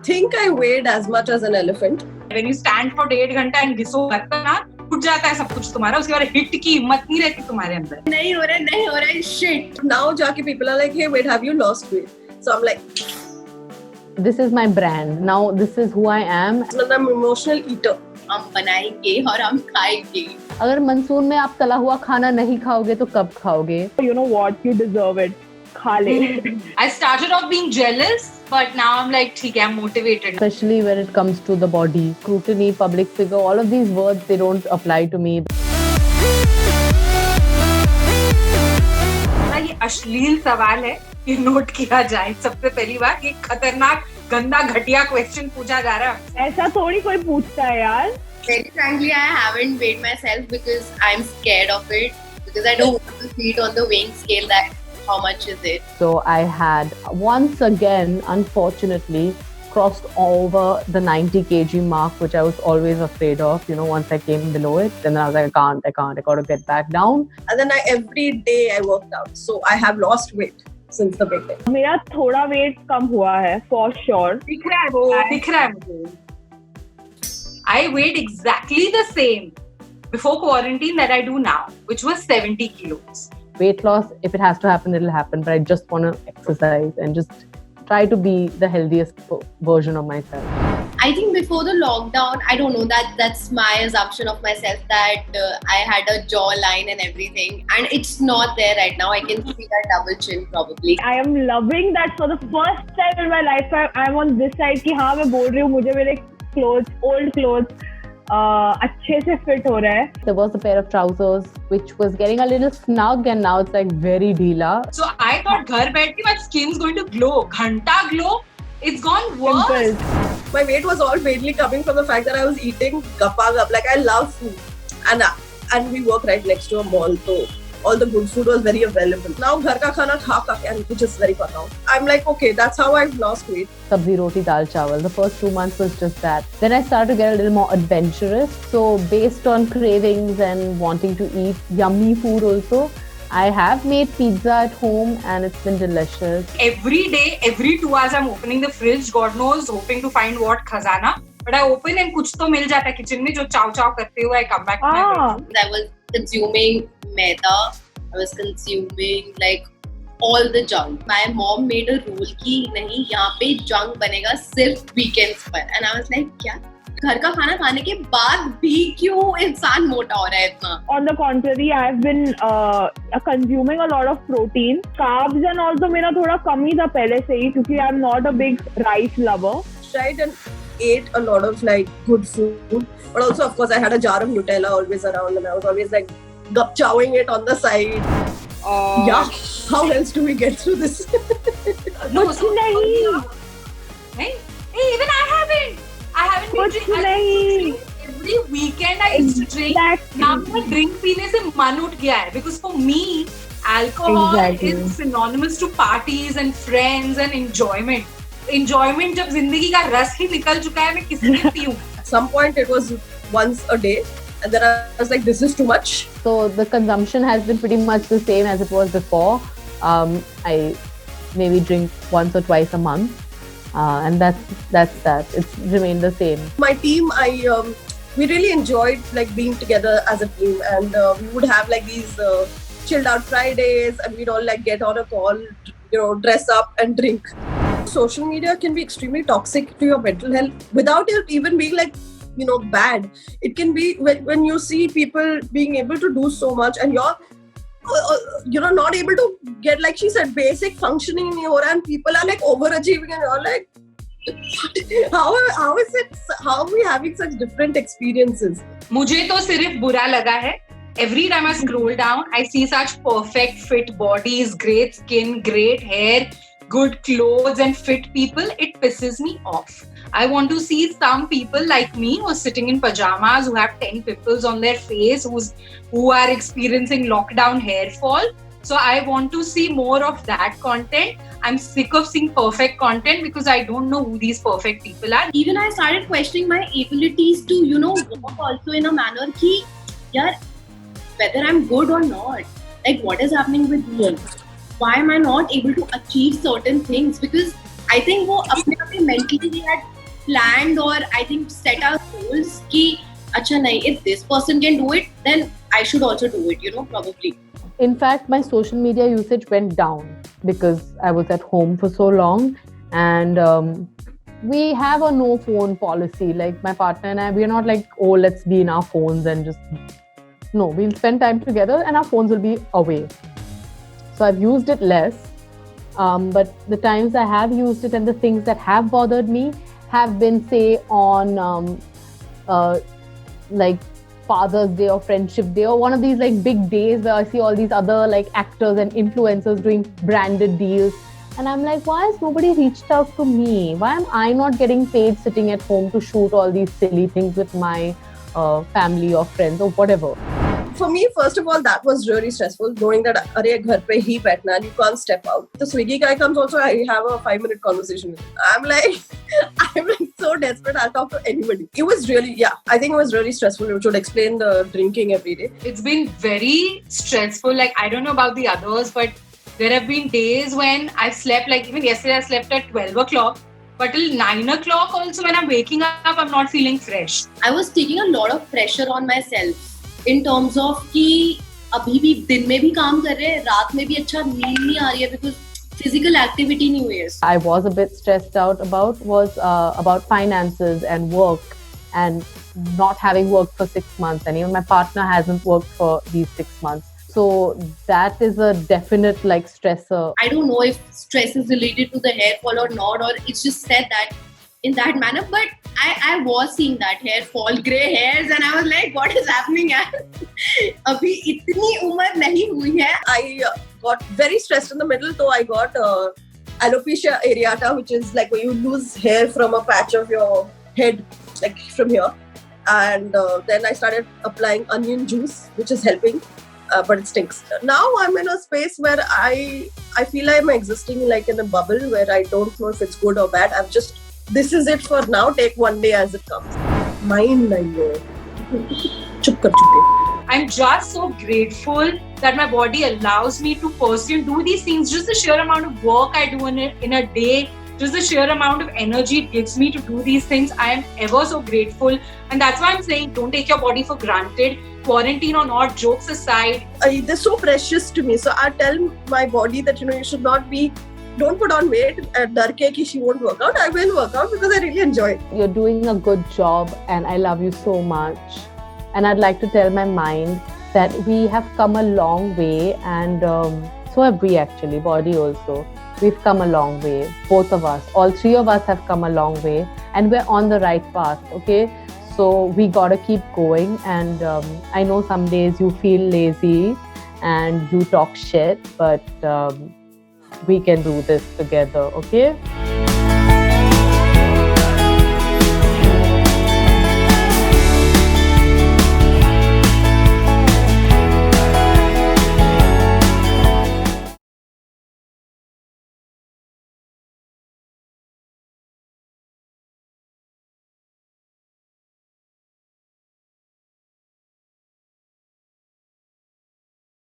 think I weighed as much as an elephant. When you stand for 1.5 घंटा and घिसो ना टूट जाता है सब कुछ तुम्हारा, उसके बाद हिट की हिम्मत नहीं रहती तुम्हारे अंदर. नहीं हो रहा है shit. Now जाके people are like, hey wait, have you lost weight? So I'm like, this is my brand. Now this is who I am. And I'm an emotional eater. हम बनाएंगे और हम खाएंगे. अगर मानसून में आप तला हुआ खाना नहीं खाओगे तो कब खाओगे? You know what? You deserve it. खा ले. I started off being jealous, but now I'm like, ठीक है, I'm motivated. Especially when it comes to the body, scrutiny, public figure, all of these words, they don't apply to me. ये अश्लील सवाल है, ये note किया जाए. सबसे पहली बार ये खतरनाक गंदा घटिया क्वेश्चन पूछा जा रहा है. ऐसा थोड़ी कोई पूछता है यार. Very frankly, I haven't weighed myself because I'm scared of it. Because I don't want to see it on the weighing scale that how much is it. So I had once again, unfortunately, crossed over the 90 kg mark, which I was always afraid of. You know, once I came below it, then I was like, I can't. I got to get back down. And then every day I worked out. So I have lost weight since the beginning. मेरा थोड़ा weight कम हुआ है, for sure. दिख रहा है मुझे. I weighed exactly the same before quarantine that I do now, which was 70 kilos. Weight loss, if it has to happen, it'll happen. But I just want to exercise and just try to be the healthiest version of myself. I think before the lockdown, I don't know, that's my assumption of myself that I had a jawline and everything, and it's not there right now. I can see that double chin probably. I am loving that for the first time in my life. I'm on this side कि हाँ मैं बोल रही हूँ मुझे मेरे old clothes अच्छे से fit हो रहा है. There was a pair of trousers which was getting a little snug and now it's like very ढीला. So I thought घर बैठ के my skin's going to glow. घंटा glow. It's gone worse. My weight was all mainly coming from the fact that I was eating gappa gup. Like I love food, and we work right next to a mall, so all the good food was very available. Now घर का खाना खा के and which is very fun now. I'm like, okay, that's how I've lost weight. Sabzi, roti, dal, chawal. The first 2 months was just that. Then I started to get a little more adventurous. So based on cravings and wanting to eat yummy food also, I have made pizza at home and it's been delicious. Every day, every 2 hours, I'm opening the fridge, God knows, hoping to find what khazana. But I open and कुछ तो मिल जाता है kitchen में जो चाव चाव करते हुए I come back to my bedroom. I was consuming maida. I was consuming like all the junk. My mom made a rule कि नहीं यहाँ पे junk बनेगा सिर्फ weekends पर. And I was like क्या? घर का खाना खाने के बाद भी क्यों इंसान मोटा हो रहा है इतना? On the contrary, I have been consuming a lot of protein. Carbs and also मेरा थोड़ा कम ही था पहले से ही क्योंकि I'm not a big rice lover. Tried and ate a lot of like good food, but also of course I had a jar of Nutella always around and I was always like gupchawing it on the side. Yeah, how else do we get through this? No, so hey, even I haven't been drinking. Every weekend I used to drink. Now my drink पीने से मन उठ गया है because for me alcohol is synonymous to parties and friends and enjoyment. Enjoyment जब जिंदगी का रस ही निकल चुका है मैं किसी भी पीऊँ. Some point it was once a day. And then I was like, this is too much. So the consumption has been pretty much the same as it was before. I maybe drink once or twice a month. And that's that. It's remained the same. My team, we really enjoyed like being together as a team, and we would have like these chilled out Fridays, and we'd all like get on a call, you know, dress up and drink. Social media can be extremely toxic to your mental health without it even being like, you know, bad. It can be when you see people being able to do so much and you're not able to get, like she said, basic functioning in your, and people are like overachieving and you're like, how is it, how are we having such different experiences? मुझे तो सिर्फ बुरा लगा है. Every time I scroll down, I see such perfect fit bodies, great skin, great hair, good clothes and fit people. It pisses me off. I want to see some people like me who are sitting in pajamas, who have 10 pimples on their face, who are experiencing lockdown hair fall. So I want to see more of that content. I'm sick of seeing perfect content because I don't know who these perfect people are. Even I started questioning my abilities to, you know, walk also in a manner ki, yaar, whether I'm good or not. Like, what is happening with me? Why am I not able to achieve certain things? Because I think वो अपने आप में mentally we had planned or I think set our goals ki acha nahi, if this person can do it, then I should also do it, probably. In fact, my social media usage went down because I was at home for so long, and we have a no phone policy. Like my partner and I, we're not like, oh, let's be in our phones and just, no, we'll spend time together and our phones will be away. So I've used it less, but the times I have used it and the things that have bothered me have been, say, on like Father's Day or Friendship Day or one of these like big days where I see all these other like actors and influencers doing branded deals. And I'm like, why has nobody reached out to me? Why am I not getting paid sitting at home to shoot all these silly things with my family or friends or whatever? For me, first of all, that was really stressful, knowing that arey ghar pe hi baithna and you can't step out. The Swiggy guy comes also, I have a 5-minute conversation with him. I'm like so desperate, I'll talk to anybody. It was really, I think it was really stressful, which would explain the drinking every day. It's been very stressful. Like, I don't know about the others, but there have been days when I've slept, like even yesterday I slept at 12 o'clock. But till 9 o'clock also, when I'm waking up, I'm not feeling fresh. I was taking a lot of pressure on myself. In terms of कि अभी भी दिन में भी काम कर रहे हैं, रात में भी अच्छा नींद नहीं आ रही है because physical activity नहीं हुई है. I was a bit stressed out about finances and work and not having worked for 6 months, and even my partner hasn't worked for these 6 months. So that is a definite like stressor. I don't know if stress is related to the hair fall or not, or it's just said that in that manner, but I was seeing that hair fall, grey hairs, and I was like, what is happening? Abhi itni umar nahi hui hai. I got very stressed in the middle, so I got alopecia areata, which is like when you lose hair from a patch of your head, like from here. And then I started applying onion juice, which is helping, but it stinks. Now I'm in a space where I feel I'm existing like in a bubble where I don't know if it's good or bad. This is it for now. Take one day as it comes. Mind nahi hai. Chup kar chuke. I'm just so grateful that my body allows me to pursue and do these things. Just the sheer amount of work I do in a day, just the sheer amount of energy it gives me to do these things, I am ever so grateful. And that's why I'm saying, don't take your body for granted. Quarantine or not, jokes aside. They're so precious to me. So I tell my body that, you should not be, don't put on weight and dar ke ki she won't work out. I will work out because I really enjoy it. You're doing a good job and I love you so much. And I'd like to tell my mind that we have come a long way, and so have we actually, body also. We've come a long way, both of us. All three of us have come a long way and we're on the right path, okay? So we gotta keep going, and I know some days you feel lazy and you talk shit, but we can do this together, okay?